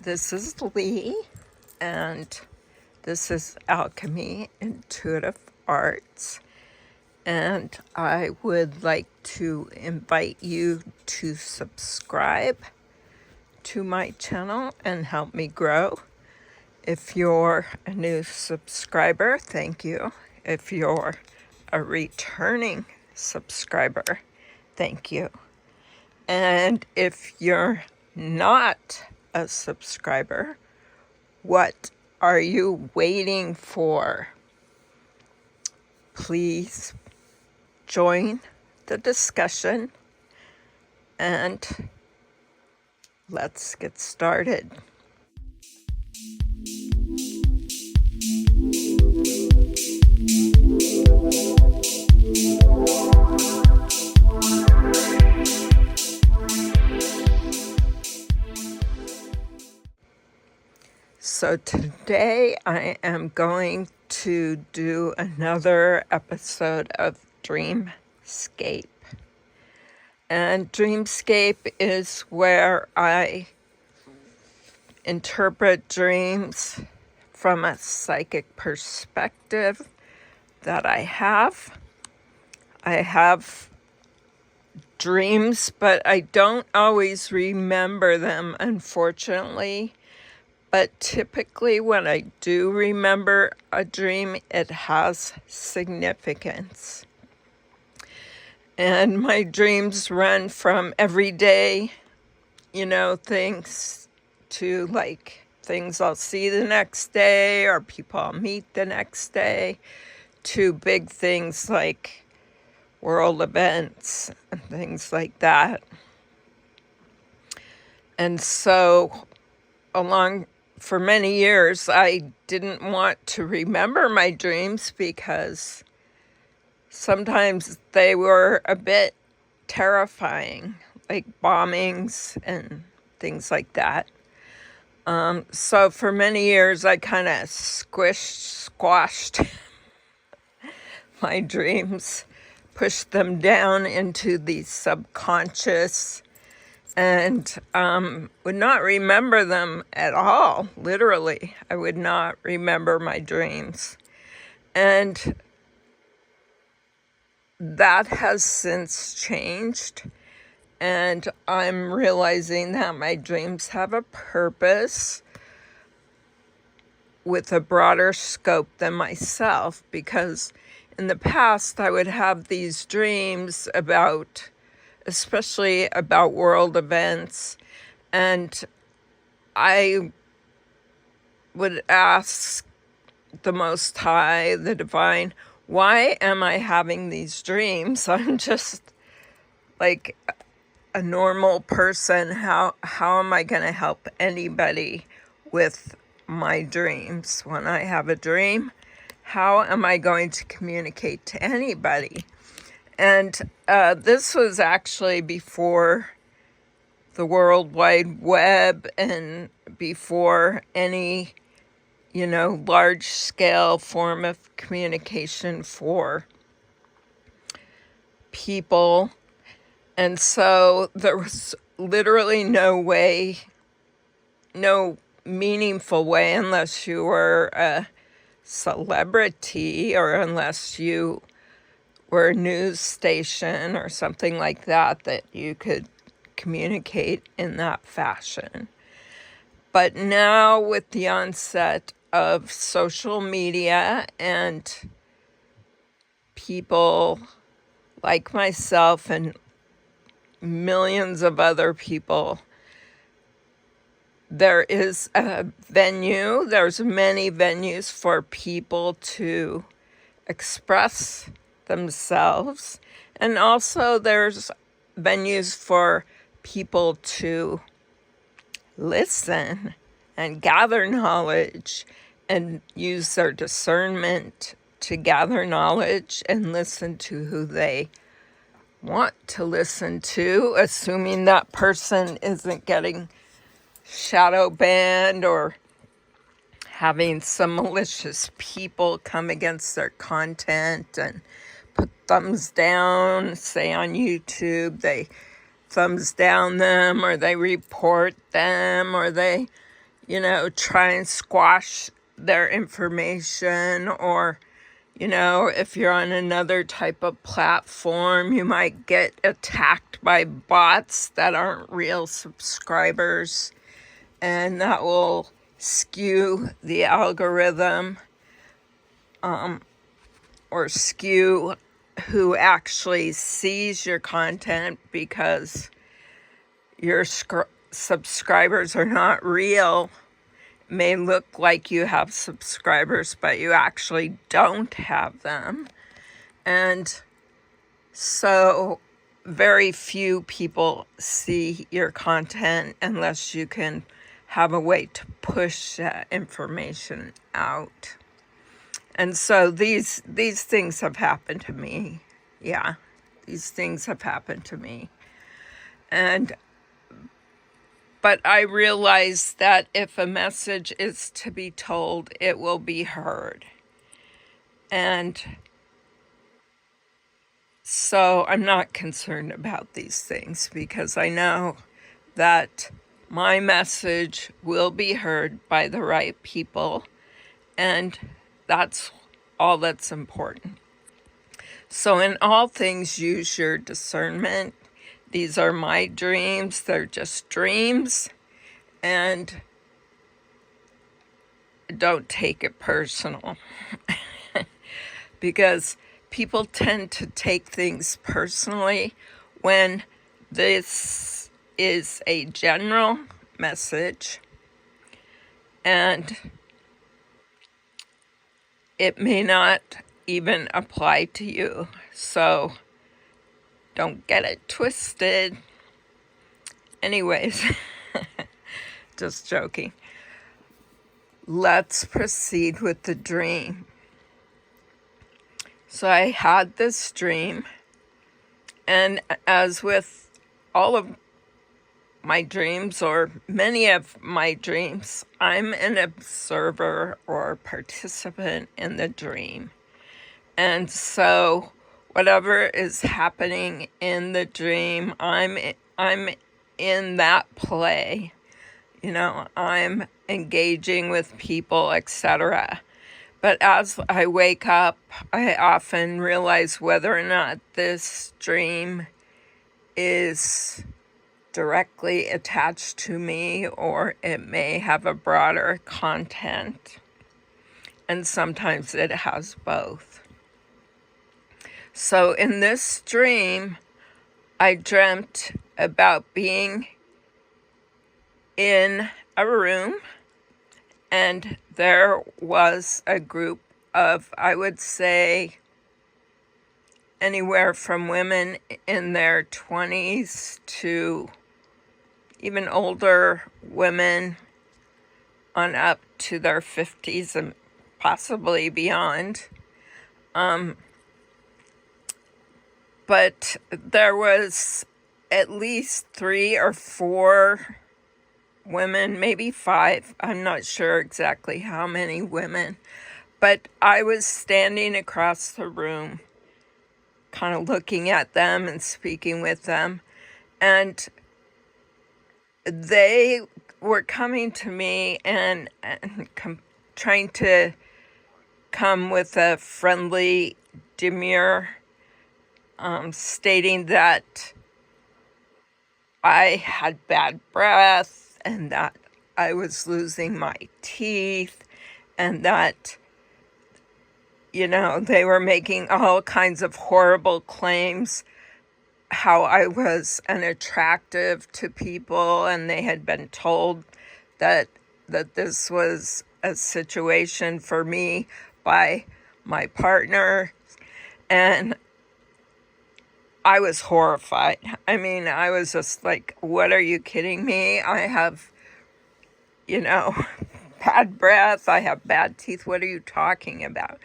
This is Leigh, and this is Alchemy, Intuitive Arts, and I would like to invite you to subscribe to my channel and help me grow. If you're a new subscriber, thank you. If you're a returning subscriber, thank you. And if you're not a subscriber, what are you waiting for? Please join the discussion and let's get started. So today I am going to do another episode of Dreamscape. And Dreamscape is where I interpret dreams from a psychic perspective that I have. I have dreams, but I don't always remember them, unfortunately. But typically when I do remember a dream, it has significance. And my dreams run from everyday, things to like things I'll see the next day or people I'll meet the next day, to big things like world events and things like that. And so for many years, I didn't want to remember my dreams because sometimes they were a bit terrifying, like bombings and things like that. So for many years, I kind of squashed my dreams, pushed them down into the subconscious, and would not remember them at all. Literally, I would not remember my dreams. And that has since changed. And I'm realizing that my dreams have a purpose with a broader scope than myself. Because in the past, I would have these dreams especially about world events, and I would ask the Most High, the Divine, why am I having these dreams? I'm just like a normal person. How am I going to help anybody with my dreams? When I have a dream, how am I going to communicate to anybody? And this was actually before the World Wide Web and before any, large-scale form of communication for people. And so there was literally no meaningful way, unless you were a celebrity or unless you were a news station or something like that, that you could communicate in that fashion. But now with the onset of social media and people like myself and millions of other people, there is a venue, there's many venues for people to express themselves, and also there's venues for people to listen and gather knowledge and use their discernment to gather knowledge and listen to who they want to listen to, assuming that person isn't getting shadow banned or having some malicious people come against their content and put thumbs down. Say on YouTube, they thumbs down them, or they report them, or they try and squash their information, or, if you're on another type of platform, you might get attacked by bots that aren't real subscribers, and that will skew the algorithm, or skew who actually sees your content, because your subscribers are not real. It may look like you have subscribers, but you actually don't have them. And so very few people see your content unless you can have a way to push that information out. And so these things have happened to me. Yeah, these things have happened to me. But I realize that if a message is to be told, it will be heard. And so I'm not concerned about these things, because I know that my message will be heard by the right people, and that's all that's important. So in all things, use your discernment. These are my dreams. They're just dreams. And don't take it personal. Because people tend to take things personally when this is a general message, and it may not even apply to you. So don't get it twisted. Anyways, just joking. Let's proceed with the dream. So I had this dream, and as with all of my dreams, or many of my dreams, I'm an observer or participant in the dream. And so whatever is happening in the dream, I'm in that play. I'm engaging with people, etc. But as I wake up, I often realize whether or not this dream is directly attached to me, or it may have a broader content. And sometimes it has both. So in this dream, I dreamt about being in a room, and there was a group of, I would say, anywhere from women in their 20s to even older women on up to their 50s and possibly beyond. But there was at least 3 or 4 women, maybe 5. I'm not sure exactly how many women. But I was standing across the room, kind of looking at them and speaking with them. And they were coming to me and trying to come with a friendly demure, stating that I had bad breath, and that I was losing my teeth, and that, they were making all kinds of horrible claims, how I was unattractive to people, and they had been told that this was a situation for me by my partner. And I was horrified. I mean, I was just like, what, are you kidding me? I have, bad breath. I have bad teeth. What are you talking about?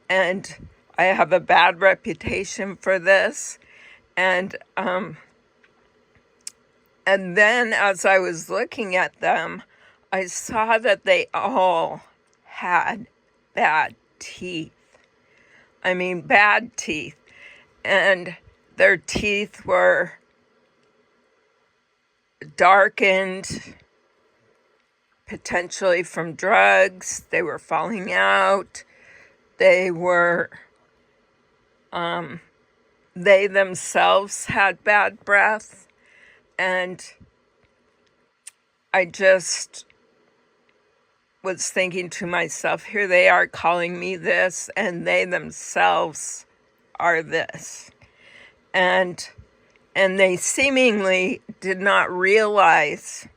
And I have a bad reputation for this. And then as I was looking at them, I saw that they all had bad teeth. I mean, bad teeth. And their teeth were darkened, potentially from drugs. They were falling out. They were, they themselves had bad breath. And I just was thinking to myself, here they are calling me this, and they themselves are this. And they seemingly did not realize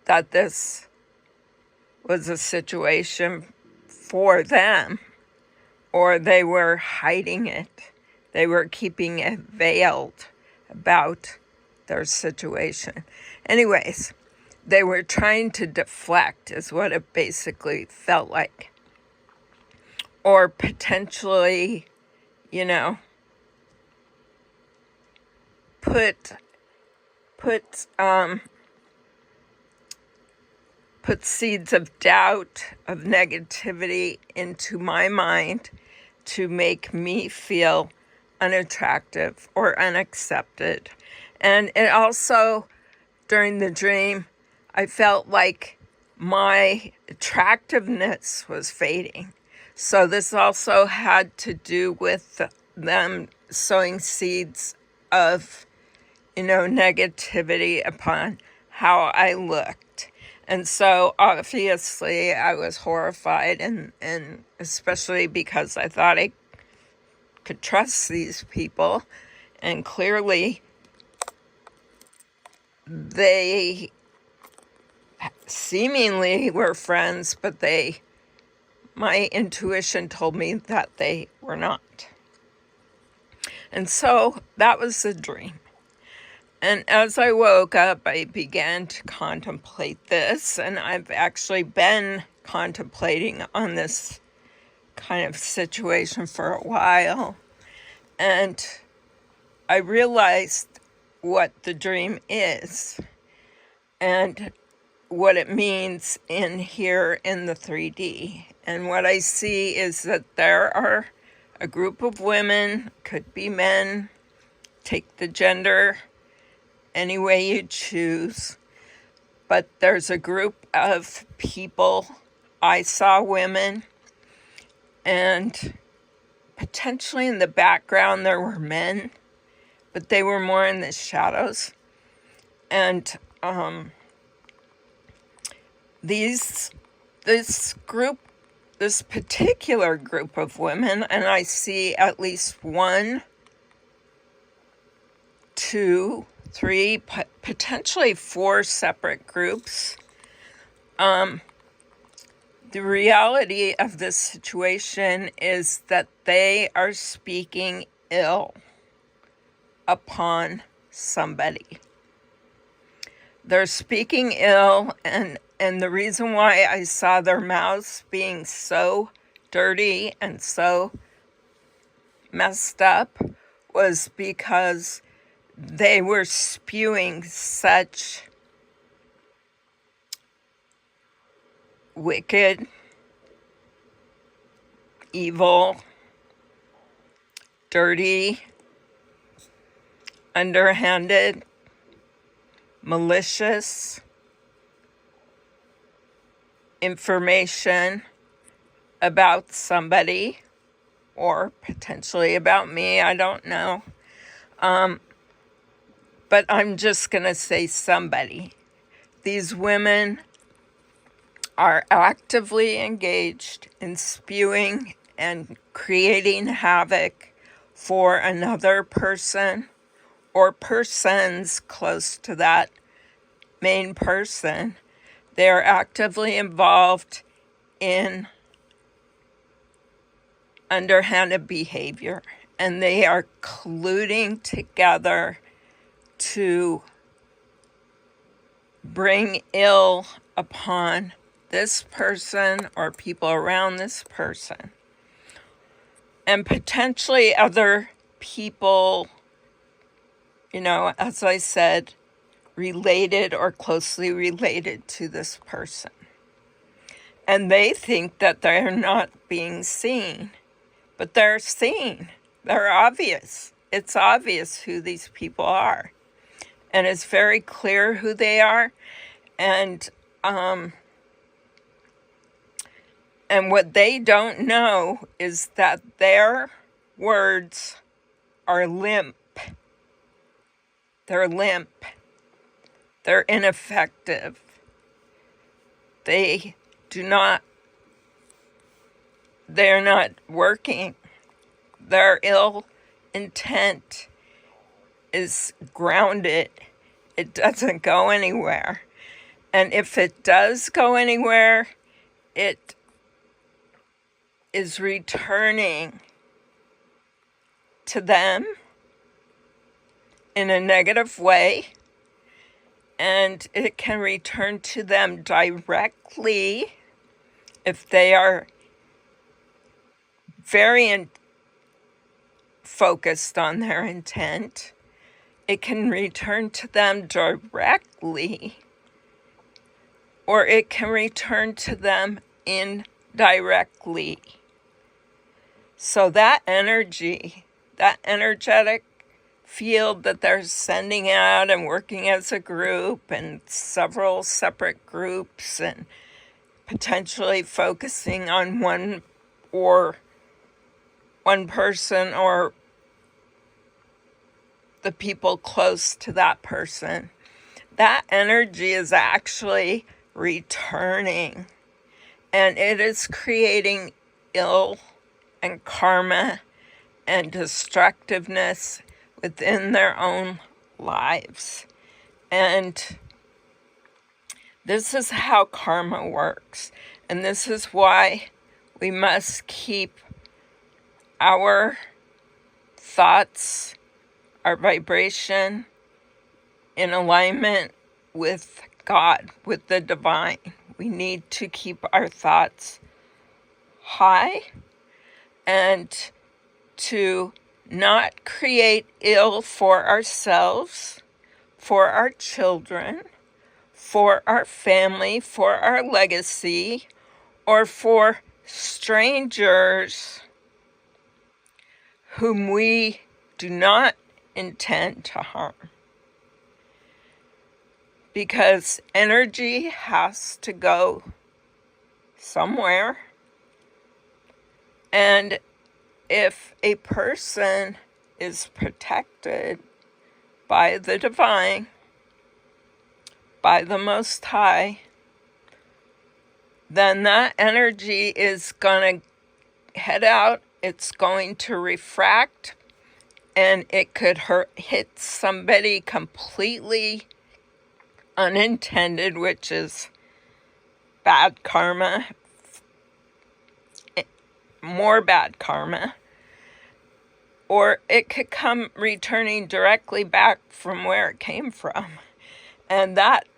that this was a situation for them, or they were hiding it. They were keeping it veiled about their situation. Anyways, they were trying to deflect, is what it basically felt like. Or potentially, you know, put seeds of doubt, of negativity into my mind to make me feel unattractive or unaccepted. And it also, during the dream, I felt like my attractiveness was fading. So this also had to do with them sowing seeds of, negativity upon how I looked. And so obviously I was horrified, and especially because I thought I could trust these people, and clearly they seemingly were friends, but my intuition told me that they were not. And so that was the dream. And as I woke up, I began to contemplate this, and I've actually been contemplating on this kind of situation for a while. And I realized what the dream is and what it means in here in the 3D. And what I see is that there are a group of women, could be men, take the gender any way you choose, but there's a group of people. I saw women, and potentially in the background there were men, but they were more in the shadows. And this particular group of women, and I see at least 1, 2, 3, potentially 4 separate groups. The reality of this situation is that they are speaking ill upon somebody. They're speaking ill, and the reason why I saw their mouths being so dirty and so messed up was because they were spewing such wicked, evil, dirty, underhanded, malicious information about somebody, or potentially about me, I don't know. But I'm just going to say somebody. These women are actively engaged in spewing and creating havoc for another person or persons close to that main person. They are actively involved in underhanded behavior, and they are colluding together to bring ill upon this person or people around this person, and potentially other people, as I said, related or closely related to this person. And they think that they're not being seen, but they're seen. They're obvious. It's obvious who these people are. And it's very clear who they are. And And what they don't know is that their words are limp. They're limp. They're ineffective. They're not working. Their ill intent is grounded. It doesn't go anywhere. And if it does go anywhere, it is returning to them in a negative way, and it can return to them directly if they are very focused on their intent. It can return to them directly, or it can return to them indirectly. So that energy, that energetic field that they're sending out and working as a group and several separate groups and potentially focusing on one person or the people close to that person, that energy is actually returning, and it is creating ill and karma and destructiveness within their own lives. And this is how karma works. And this is why we must keep our thoughts, our vibration in alignment with God, with the divine. We need to keep our thoughts high and to not create ill for ourselves, for our children, for our family, for our legacy, or for strangers whom we do not intend to harm. Because energy has to go somewhere. And if a person is protected by the divine, by the Most High, then that energy is going to head out, it's going to refract, and it could hit somebody completely unintended, which is bad karma, more bad karma, or it could come returning directly back from where it came from. And that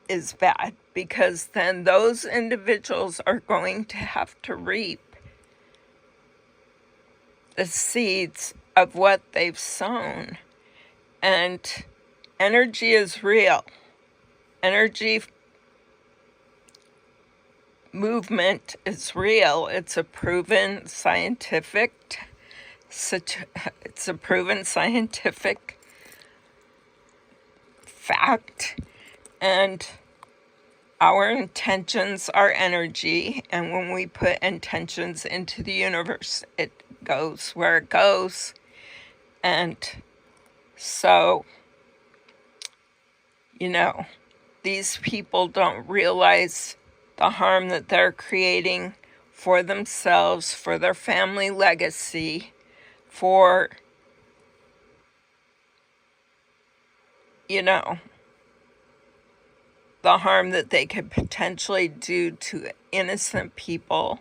is bad, because then those individuals are going to have to reap the seeds of what they've sown. And energy is real. Energy movement is real. It's a proven scientific fact, and our intentions are energy, and when we put intentions into the universe, it goes where it goes. And so, these people don't realize the harm that they're creating for themselves, for their family legacy, for, the harm that they could potentially do to innocent people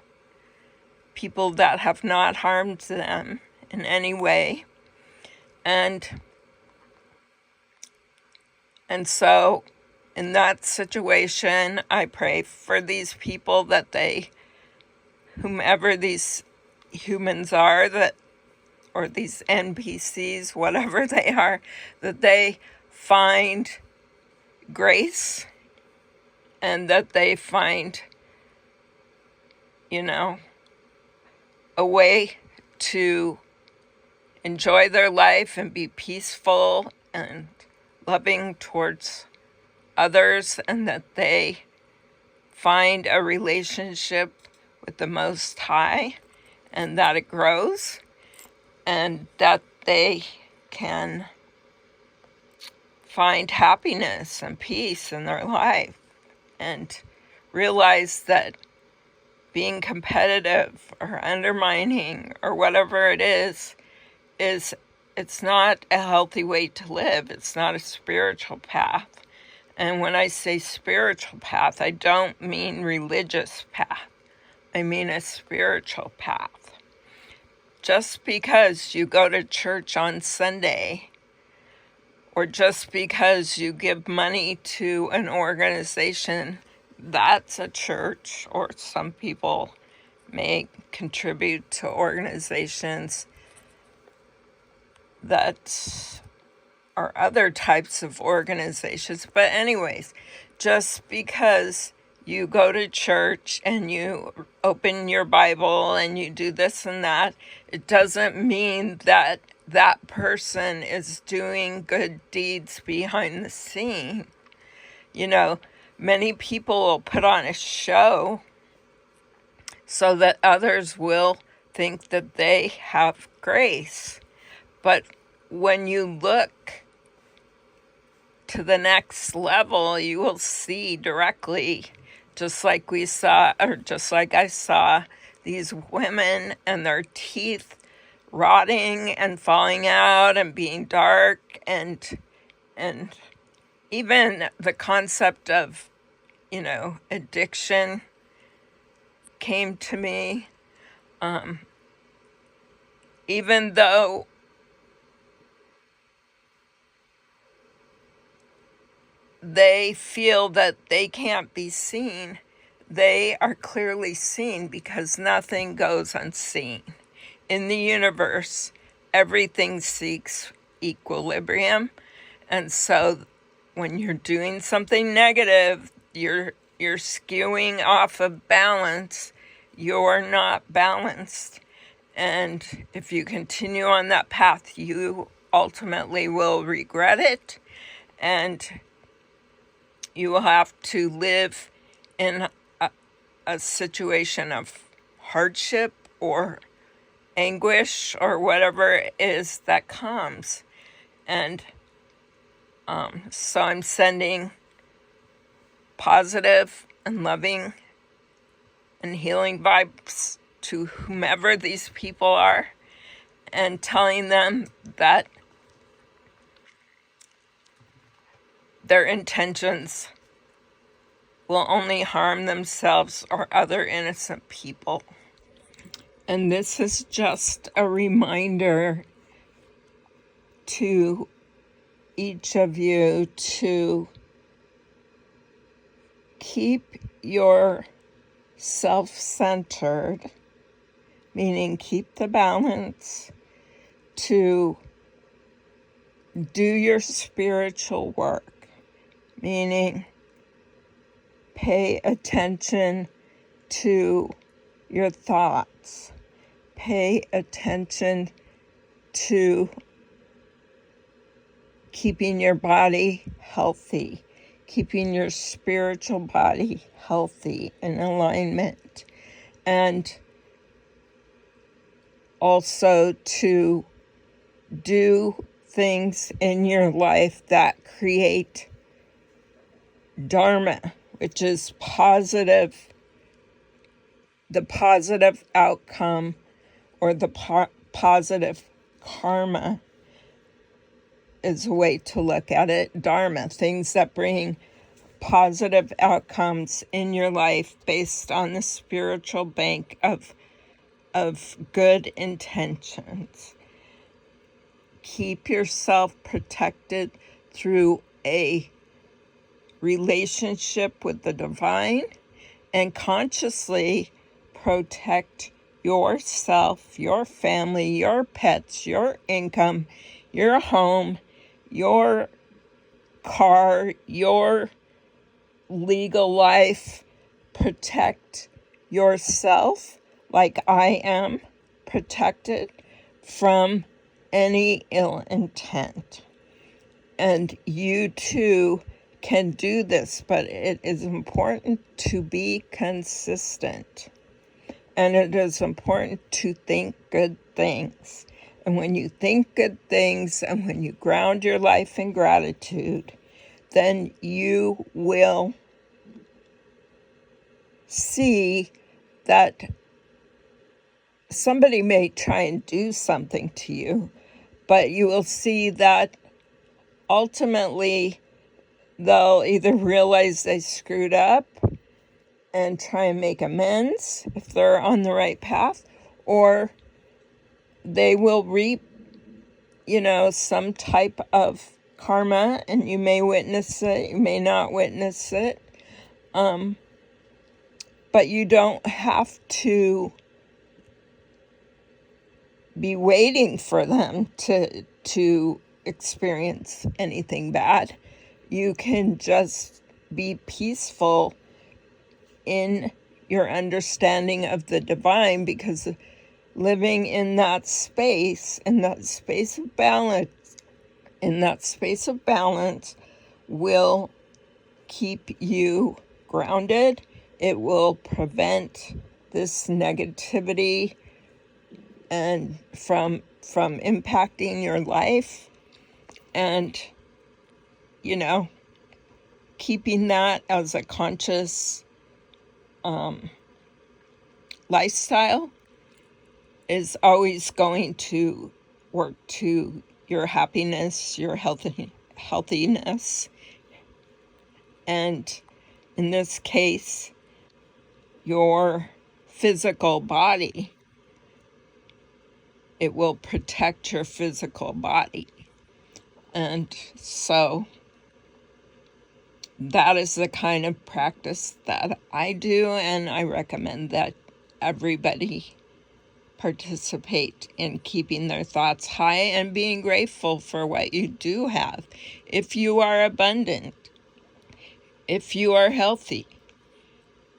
that have not harmed them in any way. And so in that situation, I pray for these people that whomever these humans are, or these NPCs, whatever they are, that they find grace, and that they find, a way to enjoy their life and be peaceful and loving towards others, and that they find a relationship with the Most High, and that it grows, and that they can find happiness and peace in their life, and realize that being competitive or undermining or whatever it is it's not a healthy way to live. It's not a spiritual path. And when I say spiritual path, I don't mean religious path. I mean a spiritual path. Just because you go to church on Sunday, or just because you give money to an organization, that's a church. Or some people may contribute to organizations that are other types of organizations. But anyways, just because you go to church and you open your Bible and you do this and that, it doesn't mean that that person is doing good deeds behind the scene. You know, many people will put on a show so that others will think that they have grace. But when you look to the next level, you will see directly, just like we saw, or just like I saw, these women and their teeth rotting and falling out and being dark, and even the concept of, addiction came to me. Even though they feel that they can't be seen, they are clearly seen, because nothing goes unseen. In the universe, everything seeks equilibrium. And so when you're doing something negative, you're skewing off of balance. You're not balanced. And if you continue on that path, you ultimately will regret it. And you will have to live in a situation of hardship or anguish or whatever it is that comes. And so I'm sending positive and loving and healing vibes to whomever these people are, and telling them that their intentions will only harm themselves or other innocent people. And this is just a reminder to each of you to keep your self-centered, meaning keep the balance, to do your spiritual work, meaning pay attention to your thoughts, pay attention to keeping your body healthy, keeping your spiritual body healthy in alignment, and also to do things in your life that create dharma, which is positive, the positive outcome, or the positive karma is a way to look at it. Dharma, things that bring positive outcomes in your life based on the spiritual bank of good intentions. Keep yourself protected through a relationship with the divine, and consciously protect yourself, your family, your pets, your income, your home, your car, your legal life. Protect yourself like I am protected from any ill intent. And you too can do this, but it is important to be consistent. And it is important to think good things. And when you think good things and when you ground your life in gratitude, then you will see that somebody may try and do something to you, but you will see that ultimately they'll either realize they screwed up and try and make amends if they're on the right path, or they will reap, some type of karma, and you may witness it, you may not witness it. But you don't have to be waiting for them to experience anything bad. You can just be peaceful in your understanding of the divine, because living in that space of balance, will keep you grounded. It will prevent this negativity and from impacting your life, and keeping that as a conscious lifestyle is always going to work to your happiness, your healthiness, and in this case, your physical body. It will protect your physical body. And so that is the kind of practice that I do, and I recommend that everybody participate in keeping their thoughts high and being grateful for what you do have. If you are abundant, if you are healthy,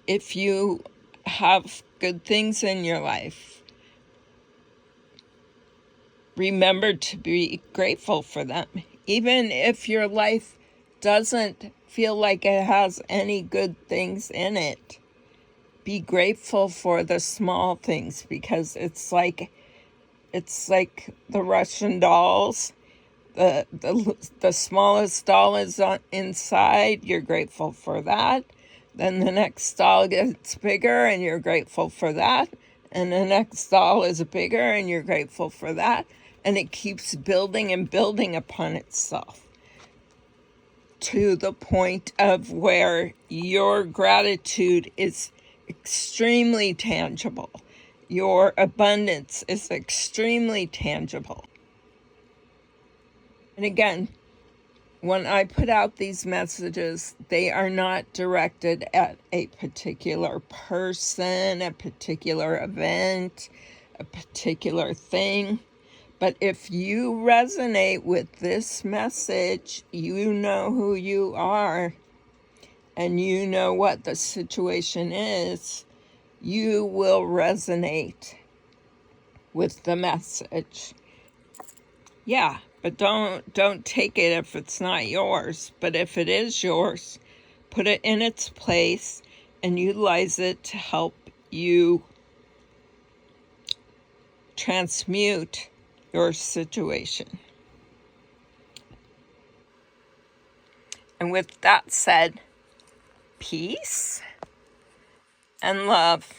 if you have good things in your life, remember to be grateful for them. Even if your life doesn't feel like it has any good things in it, be grateful for the small things, because it's like the Russian dolls. The smallest doll is inside, you're grateful for that. Then the next doll gets bigger and you're grateful for that. And the next doll is bigger and you're grateful for that. And it keeps building and building upon itself to the point of where your gratitude is extremely tangible. Your abundance is extremely tangible. And again, when I put out these messages, they are not directed at a particular person, a particular event, a particular thing. But if you resonate with this message, you know who you are, and you know what the situation is, you will resonate with the message. Yeah, but don't take it if it's not yours. But if it is yours, put it in its place and utilize it to help you transmute your situation. And with that said, peace and love.